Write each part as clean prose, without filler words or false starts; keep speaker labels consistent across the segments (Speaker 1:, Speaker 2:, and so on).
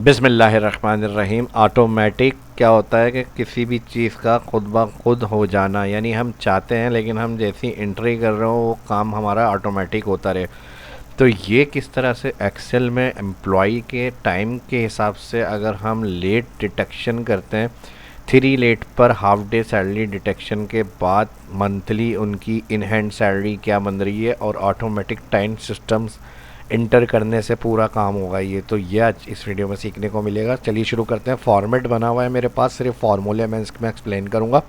Speaker 1: बिस्मिल्लाहिर्रहमानिर्रहीम। ऑटोमेटिक क्या होता है कि किसी भी चीज़ का खुद ब खुद हो जाना, यानी हम चाहते हैं लेकिन हम जैसी एंट्री कर रहे हो वो काम हमारा ऑटोमेटिक होता रहे। तो ये किस तरह से एक्सेल में एम्प्लॉई के टाइम के हिसाब से अगर हम लेट डिटेक्शन करते हैं, 3 लेट पर हाफ डे सैलरी डिटेक्शन के बाद मंथली उनकी इन हैंड सैलरी क्या बन रही है और ऑटोमेटिक टाइम सिस्टम्स इंटर करने से पूरा काम होगा। ये तो ये आज इस वीडियो में सीखने को मिलेगा। चलिए शुरू करते हैं। फॉर्मेट बना हुआ है मेरे पास, सिर्फ फार्मूले मैं इसमें एक्सप्लेन करूँगा।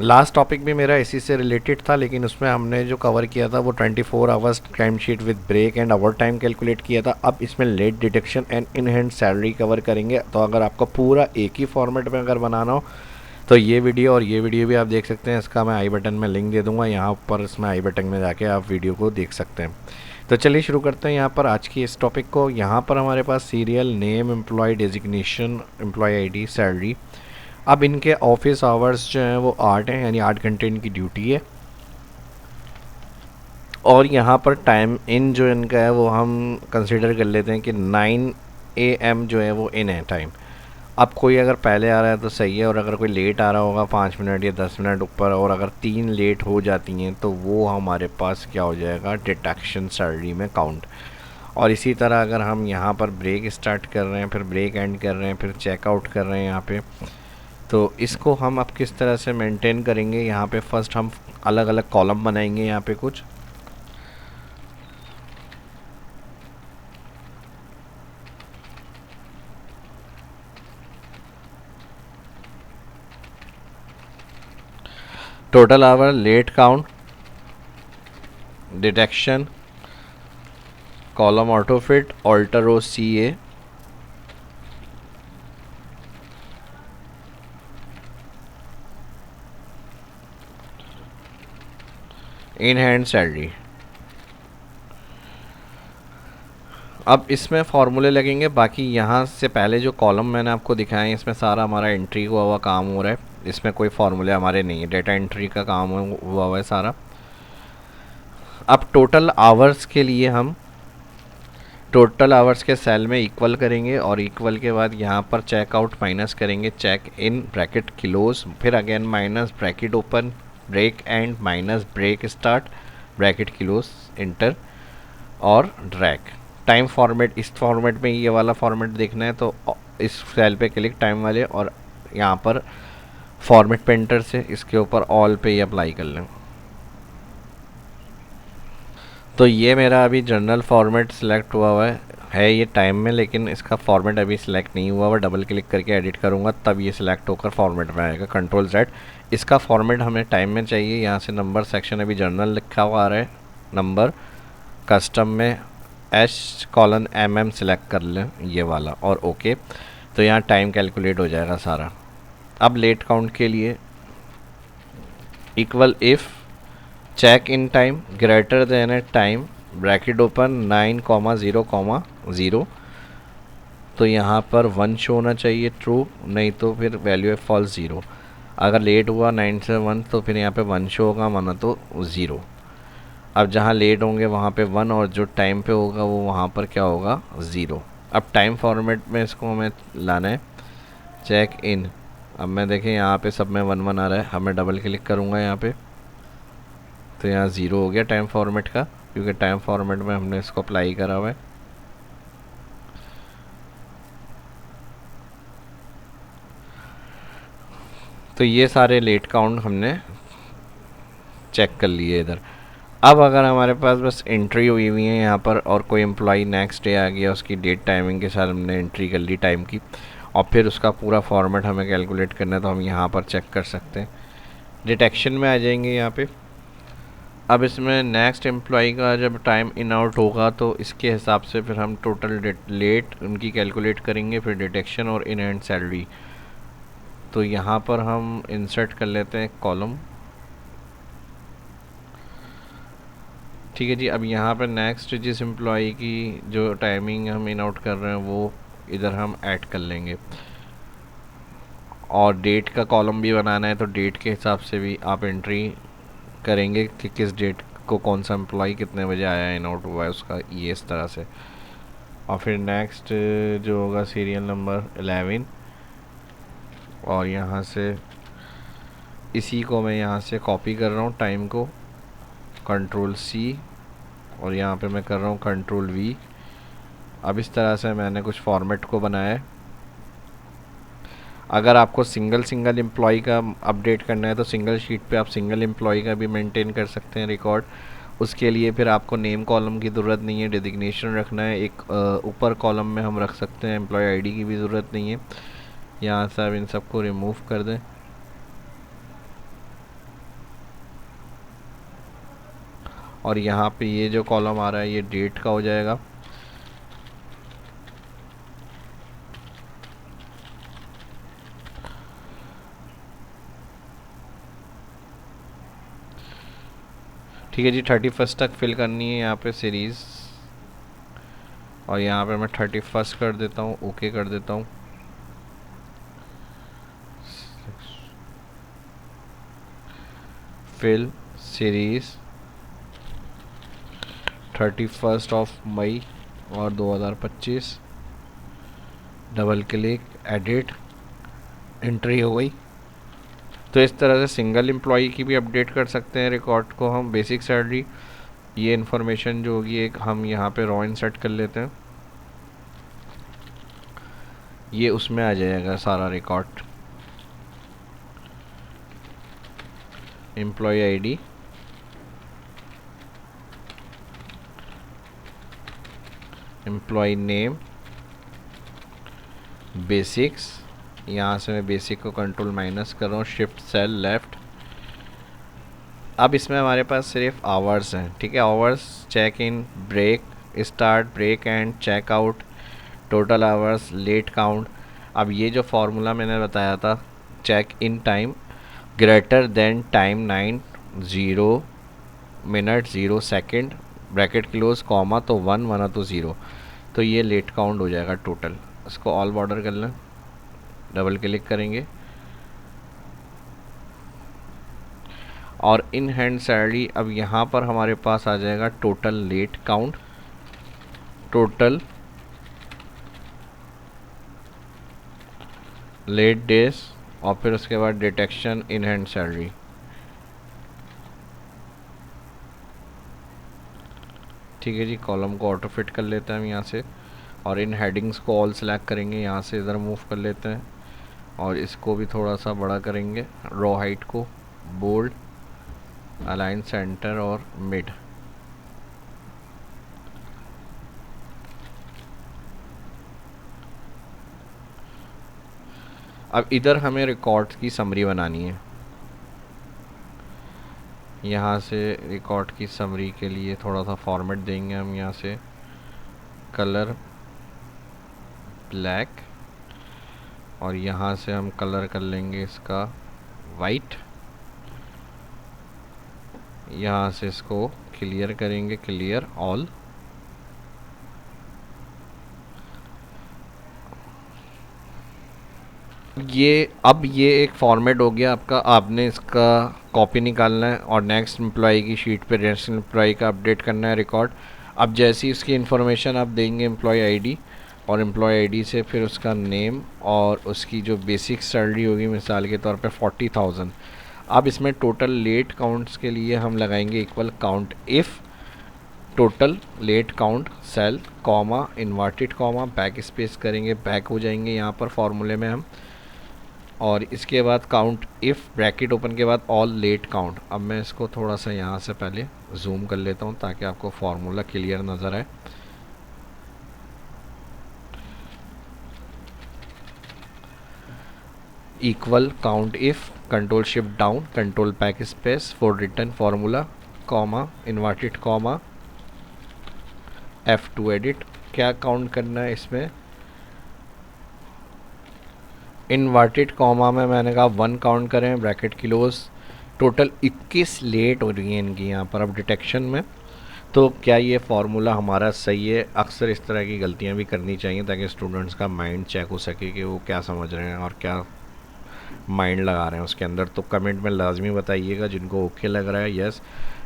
Speaker 1: लास्ट टॉपिक भी मेरा इसी से रिलेटेड था, लेकिन उसमें हमने जो कवर किया था वो 24 hours time sheet with break end hour time calculate किया था। अब इसमें late detection and in hand salary cover करेंगे। तो अगर आपको पूरा एक ही फॉर्मेट में अगर बनाना हो तो ये वीडियो और ये वीडियो भी आप देख सकते हैं। इसका मैं आई बटन में लिंक दे दूंगा, यहाँ पर इसमें आई बटन में जाके आप वीडियो को देख सकते हैं। तो चलिए शुरू करते हैं यहाँ पर आज की इस टॉपिक को। यहाँ पर हमारे पास serial name, employee designation, employee ID, salary. अब इनके ऑफिस आवर्स जो हैं वो 8 हैं, यानी 8 घंटे इनकी ड्यूटी है। और यहाँ पर टाइम इन जो इनका है वो हम कंसिडर कर लेते हैं कि 9 AM जो है वो इन है टाइम। अब कोई अगर पहले आ रहा है तो सही है, और अगर कोई लेट आ रहा होगा 5 मिनट या 10 मिनट ऊपर, और अगर 3 लेट हो जाती हैं तो वो हमारे पास क्या हो जाएगा, डिटेक्शन सैलरी में काउंट। और इसी तरह अगर हम यहाँ पर ब्रेक स्टार्ट कर रहे हैं, फिर ब्रेक एंड कर रहे हैं, फिर चेकआउट कर रहे हैं यहाँ पे, तो इसको हम अब किस तरह से मेंटेन करेंगे। यहाँ पे फर्स्ट हम अलग अलग कॉलम बनाएंगे यहाँ पे कुछ। Total hour, late count, detection, column auto fit, alter row CA, in hand salary. अब इसमें फार्मूले लगेंगे। बाकी यहाँ से पहले जो कॉलम मैंने आपको दिखाए इसमें सारा हमारा एंट्री हुआ हुआ काम हो रहा है, इसमें कोई फार्मूले हमारे नहीं है, डेटा एंट्री का काम हुआ हुआ है सारा। अब टोटल आवर्स के लिए हम टोटल आवर्स के सेल में इक्वल करेंगे, और इक्वल के बाद यहाँ पर चेकआउट माइनस करेंगे, चेक इन ब्रैकेट क्लोज, फिर again minus bracket open, break end minus break start, bracket close, enter और ड्रैग। टाइम फॉर्मेट, इस फॉर्मेट में ये वाला फॉर्मेट देखना है तो इस सेल पे क्लिक टाइम वाले, और यहाँ पर फॉर्मेट पेंटर से इसके ऊपर ऑल पे ही अप्लाई कर लें। तो ये मेरा अभी जनरल फॉर्मेट सिलेक्ट हुआ हुआ है ये टाइम में, लेकिन इसका फॉर्मेट अभी सिलेक्ट नहीं हुआ हुआ। डबल क्लिक करके एडिट करूँगा तब ये सिलेक्ट होकर फॉर्मेट में आएगा, Ctrl+Z। इसका फॉर्मेट हमें टाइम में चाहिए। यहाँ से नंबर सेक्शन अभी जनरल लिखा हुआ आ रहा है, नंबर, कस्टम में H:MM सिलेक्ट कर लें ये वाला, और ओके। तो यहाँ टाइम कैलकुलेट हो जाएगा सारा। अब लेट काउंट के लिए equal if check in time greater than a time, bracket open, 9,0,0। तो यहाँ पर 1 शो होना चाहिए, ट्रू, नहीं तो फिर वैल्यू है फॉल्स, 0। अगर लेट हुआ 9 से 1 तो फिर यहाँ पे 1 शो होगा, माना तो 0। अब जहाँ लेट होंगे वहाँ पे 1, और जो टाइम पे होगा वो वहाँ पर क्या होगा, 0। अब टाइम फॉर्मेट में इसको हमें लाना है, चेक इन। अब मैं देखें यहाँ पे सब में 1 1 आ रहा है, हमें डबल क्लिक करूँगा यहाँ पे, तो यहाँ 0 हो गया टाइम फॉर्मेट का, क्योंकि टाइम फॉर्मेट में हमने इसको अप्लाई करा हुआ है। तो ये सारे लेट काउंट हमने चेक कर लिए इधर। अब अगर हमारे पास बस एंट्री हुई हुई है यहाँ पर, और कोई एम्प्लॉई नेक्स्ट डे आ गया, उसकी डेट टाइमिंग के साथ हमने एंट्री कर ली टाइम की, और फिर उसका पूरा फॉर्मेट हमें कैलकुलेट करना है, तो हम यहाँ पर चेक कर सकते हैं। डिटेक्शन में आ जाएंगे यहाँ पे। अब इसमें नेक्स्ट एम्प्लॉई का जब टाइम इन आउट होगा तो इसके हिसाब से फिर हम टोटल लेट उनकी कैलकुलेट करेंगे, फिर डिटेक्शन और इन एंड सैलरी। तो यहाँ पर हम इंसर्ट कर लेते हैं कॉलम, ठीक है जी। अब यहाँ पर नेक्स्ट जिस एम्प्लॉई की जो टाइमिंग हम इन आउट कर रहे हैं वो इधर हम ऐड कर लेंगे, और डेट का कॉलम भी बनाना है, तो डेट के हिसाब से भी आप एंट्री करेंगे कि किस डेट को कौन सा एम्प्लॉई कितने बजे आया, इन आउट हुआ है उसका, ये इस तरह से। और फिर नेक्स्ट जो होगा सीरियल नंबर 11, और यहाँ से इसी को मैं यहाँ से कॉपी कर रहा हूँ टाइम को, कंट्रोल C, और यहाँ पे मैं कर रहा हूँ कंट्रोल V। अब इस तरह से मैंने कुछ फॉर्मेट को बनाया है। अगर आपको सिंगल एम्प्लॉय का अपडेट करना है तो सिंगल शीट पे आप सिंगल एम्प्लॉय का भी मेंटेन कर सकते हैं रिकॉर्ड। उसके लिए फिर आपको नेम कॉलम की ज़रूरत नहीं है, डेजिग्नेशन रखना है। एक ऊपर कॉलम में हम रख सकते हैं, एम्प्लॉय आईडी की भी ज़रूरत नहीं है। यहाँ से आप इन सबको रिमूव कर दें। और यहाँ पे ये जो कॉलम आ रहा है ये डेट का हो जाएगा। ठीक है जी, 31 तक फिल करनी है यहाँ पे सीरीज़, और यहाँ पे मैं 31 कर देता हूँ, ओके कर देता हूँ। फिल सीरीज़ 31 ऑफ मई और 2025, डबल क्लिक, एडिट, एंट्री हो गई। तो इस तरह से सिंगल एम्प्लॉई की भी अपडेट कर सकते हैं रिकॉर्ड को हम। बेसिक सैलरी ये इन्फॉर्मेशन जो होगी एक हम यहाँ पे रॉ इंसर्ट कर लेते हैं, ये उसमें आ जाएगा सारा record. Employee ID, employee name, basics, यहाँ से मैं बेसिक को कंट्रोल माइनस कर रहा हूँ, शिफ्ट सेल लेफ्ट। अब इसमें हमारे पास सिर्फ आवर्स हैं, ठीक है। Hours, check in, break, start, break end, check out, total hours, late count. अब ये जो फार्मूला मैंने बताया था, check in time greater than time 9 0 minute 0 second, bracket close, comma तो 1 वरना तो 0, तो ये लेट काउंट हो जाएगा टोटल। इसको ऑल बॉर्डर कर लें, डबल क्लिक करेंगे, और इन हैंड सैलरी अब यहाँ पर हमारे पास आ जाएगा total late count, total late days, और फिर उसके बाद डिटेक्शन इन हैंड सैलरी। ठीक है जी, कॉलम को ऑटो फिट कर लेते हैं हम यहाँ से, और इन हेडिंग्स को ऑल सेलेक्ट करेंगे, यहाँ से इधर मूव कर लेते हैं, और इसको भी थोड़ा सा बड़ा करेंगे, रो हाइट को बोल्ड, अलाइन सेंटर और मिड। अब इधर हमें रिकॉर्ड की समरी बनानी है। यहाँ से रिकॉर्ड की समरी के लिए थोड़ा सा फॉर्मेट देंगे हम, यहाँ से कलर ब्लैक, और यहाँ से हम कलर कर लेंगे इसका वाइट। यहाँ से इसको क्लियर करेंगे, क्लियर ऑल। अब ये एक फॉर्मेट हो गया आपका। आपने इसका कॉपी निकालना है और नेक्स्ट एम्प्लॉय की शीट पे नेक्स्ट एम्प्लॉय का अपडेट करना है रिकॉर्ड। अब जैसी इसकी इन्फॉर्मेशन आप देंगे एम्प्लॉय आईडी, और एम्प्लॉय आईडी से फिर उसका नेम और उसकी जो बेसिक सैलरी होगी मिसाल के तौर पे 40,000। अब इसमें टोटल लेट काउंट्स के लिए हम लगाएंगे equal count if total late count cell, comma, inverted comma, back space करेंगे, बैक हो जाएंगे यहाँ पर फॉर्मूले में हम, और इसके बाद काउंट इफ़ ब्रैकेट ओपन के बाद ऑल लेट काउंट। अब मैं इसको थोड़ा सा यहाँ से पहले जूम कर लेता हूँ ताकि आपको फार्मूला क्लियर नज़र आए। Equal count if, control shift down, control back space for return formula, comma, inverted comma, F2 edit. क्या काउंट करना है इसमें, इन्वर्टेड कॉमा में मैंने कहा 1 काउंट करें, ब्रैकेट क्लोज। टोटल 21 लेट हो रही है इनकी यहाँ पर अब डिटेक्शन में। तो क्या ये फार्मूला हमारा सही है? अक्सर इस तरह की गलतियाँ भी करनी चाहिए ताकि स्टूडेंट्स का माइंड चेक हो सके कि वो क्या समझ रहे हैं और क्या माइंड लगा रहे हैं उसके अंदर। तो कमेंट में लाजमी बताइएगा जिनको ओके लग रहा है यस,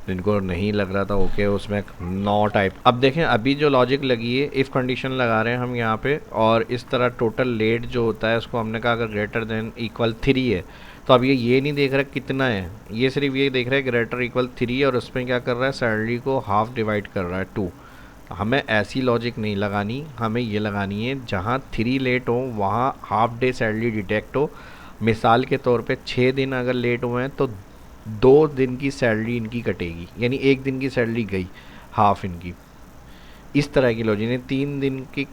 Speaker 1: जिनको नहीं लग रहा था ओके उसमें नो टाइप। अब देखें अभी जो लॉजिक लगी है इफ़ कंडीशन लगा रहे हैं हम यहाँ पे, और इस तरह टोटल लेट जो होता है उसको हमने कहा अगर ग्रेटर देन इक्वल 3 है, तो अब ये नहीं देख रहा कितना है, ये सिर्फ ये देख रहा है ग्रेटर इक्वल 3 है, और उसमें क्या कर रहा है सैलरी को हाफ डिवाइड कर रहा है 2। हमें ऐसी लॉजिक नहीं लगानी, हमें ये लगानी है जहाँ 3 लेट हो वहाँ हाफ डे सैलरी डिटेक्ट हो। मिसाल के तौर पे 6 दिन अगर लेट हुए हैं तो 2 दिन की सैलरी इनकी कटेगी, यानी 1 दिन की सैलरी गई हाफ इनकी। इस तरह की लॉजिक है, 3 दिन की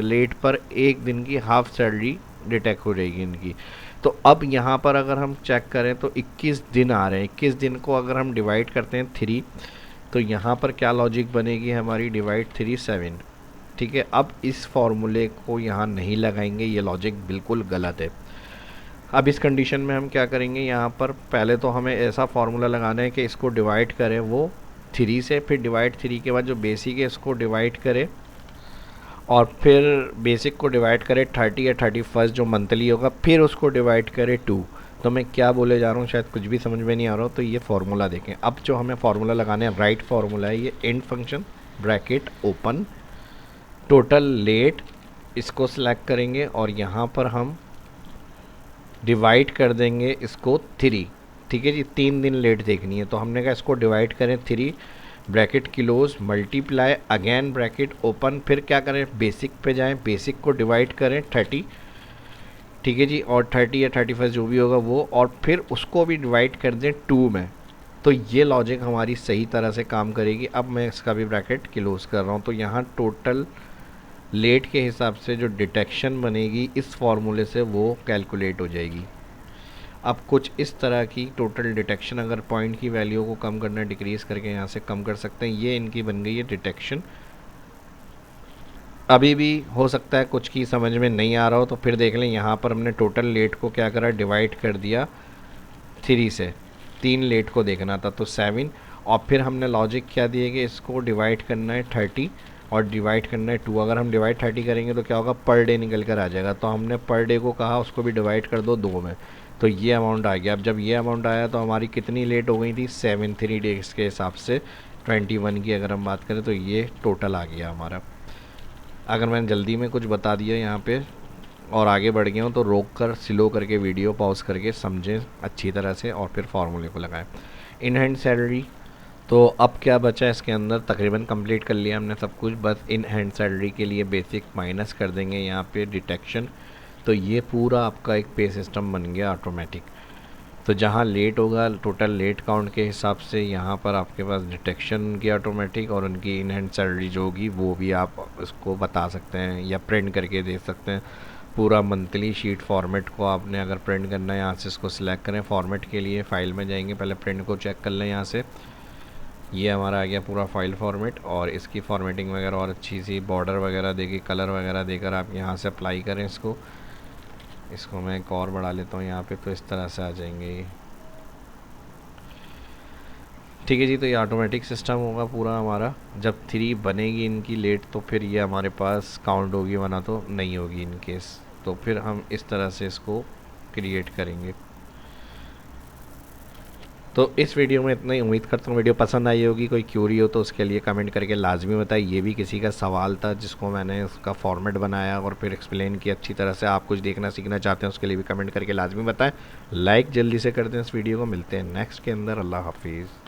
Speaker 1: लेट पर 1 दिन की हाफ सैलरी डिटेक्ट हो जाएगी इनकी। तो अब यहाँ पर अगर हम चेक करें तो 21 दिन आ रहे हैं, 21 दिन को अगर हम डिवाइड करते हैं 3, तो यहाँ पर क्या लॉजिक बनेगी हमारी, डिवाइड 3 7। ठीक है, अब इस फॉर्मूले को यहाँ नहीं लगाएंगे, ये लॉजिक बिल्कुल गलत है। अब इस कंडीशन में हम क्या करेंगे, यहाँ पर पहले तो हमें ऐसा फार्मूला लगाना है कि इसको डिवाइड करें वो 3 से, फिर डिवाइड 3 के बाद जो बेसिक है इसको डिवाइड करें, और फिर बेसिक को डिवाइड करें 30 या 31 जो मंथली होगा, फिर उसको डिवाइड करें 2। तो मैं क्या बोले जा रहा हूँ शायद कुछ भी समझ में नहीं आ रहा हो, तो ये फार्मूला देखें। अब जो हमें फार्मूला लगाना है राइट फार्मूला है, ये end function bracket open total late, इसको सिलेक्ट करेंगे और यहाँ पर हम डिवाइड कर देंगे इसको 3। ठीक है जी, 3 दिन लेट देखनी है, तो हमने कहा इसको डिवाइड करें 3 bracket close multiply again bracket open, फिर क्या करें बेसिक पे जाएं, बेसिक को डिवाइड करें 30। ठीक है जी, और 30 या 31 जो भी होगा वो, और फिर उसको भी डिवाइड कर दें 2 में। तो ये लॉजिक हमारी सही तरह से काम करेगी। अब मैं इसका भी ब्रैकेट क्लोज कर रहा हूँ, तो यहाँ टोटल लेट के हिसाब से जो डिटेक्शन बनेगी इस फॉर्मूले से वो कैलकुलेट हो जाएगी। अब कुछ इस तरह की टोटल डिटेक्शन, अगर पॉइंट की वैल्यू को कम करना डिक्रीज़ करके यहाँ से कम कर सकते हैं, ये इनकी बन गई है डिटेक्शन। अभी भी हो सकता है कुछ की समझ में नहीं आ रहा हो, तो फिर देख लें यहाँ पर हमने टोटल लेट को क्या करा, डिवाइड कर दिया 3 से, 3 लेट को देखना था तो 7, और फिर हमने लॉजिक क्या दिए कि इसको डिवाइड करना है 30 और डिवाइड करना है 2। अगर हम डिवाइड 30 करेंगे तो क्या होगा, पर डे निकल कर आ जाएगा, तो हमने पर डे को कहा उसको भी डिवाइड कर दो 2 में, तो ये अमाउंट आ गया। अब जब ये अमाउंट आया तो हमारी कितनी लेट हो गई थी, 7 3 डेज़ के हिसाब से 21 की अगर हम बात करें तो ये टोटल आ गया हमारा। अगर मैंने जल्दी में कुछ बता दिया यहाँ पे और आगे बढ़ गया हूँ तो रोक कर स्लो करके वीडियो पॉज करके समझें अच्छी तरह से और फिर फार्मूले को लगाएं। इन हैंड सैलरी, तो अब क्या बचा इसके अंदर, तकरीबन कंप्लीट कर लिया हमने सब कुछ, बस इन हैंड सैलरी के लिए बेसिक माइनस कर देंगे यहाँ पे डिटेक्शन, तो ये पूरा आपका एक पे सिस्टम बन गया ऑटोमेटिक। तो जहाँ लेट होगा टोटल लेट काउंट के हिसाब से यहाँ पर आपके पास डिटेक्शन की ऑटोमेटिक, और उनकी इन हैंड सैलरी जो होगी वो भी आप उसको बता सकते हैं या प्रिंट करके दे सकते हैं। पूरा मंथली शीट फॉर्मेट को आपने अगर प्रिंट करना है यहाँ से इसको सिलेक्ट करें, फॉर्मेट के लिए फ़ाइल में जाएंगे, पहले प्रिंट को चेक कर लें यहाँ से, ये हमारा आ गया पूरा फाइल फॉर्मेट, और इसकी फॉर्मेटिंग वगैरह और अच्छी सी बॉर्डर वगैरह देके कलर वगैरह देकर आप यहाँ से अप्लाई करें इसको मैं एक और बढ़ा लेता हूँ यहाँ पे, तो इस तरह से आ जाएंगे ये। ठीक है जी, तो ये ऑटोमेटिक सिस्टम होगा पूरा हमारा। जब 3 बनेगी इनकी लेट तो फिर ये हमारे पास काउंट होगी, वरना तो नहीं होगी इन केस, तो फिर हम इस तरह से इसको क्रिएट करेंगे। तो इस वीडियो में इतना ही, उम्मीद करता हूँ वीडियो पसंद आई होगी। कोई क्यूरी हो तो उसके लिए कमेंट करके लाजमी बताइए, ये भी किसी का सवाल था जिसको मैंने उसका फॉर्मेट बनाया और फिर एक्सप्लेन किया अच्छी तरह से। आप कुछ देखना सीखना चाहते हैं उसके लिए भी कमेंट करके लाजमी बताएं। लाइक जल्दी से कर दें इस वीडियो को। मिलते हैं नेक्स्ट के अंदर। अल्लाह हाफिज़।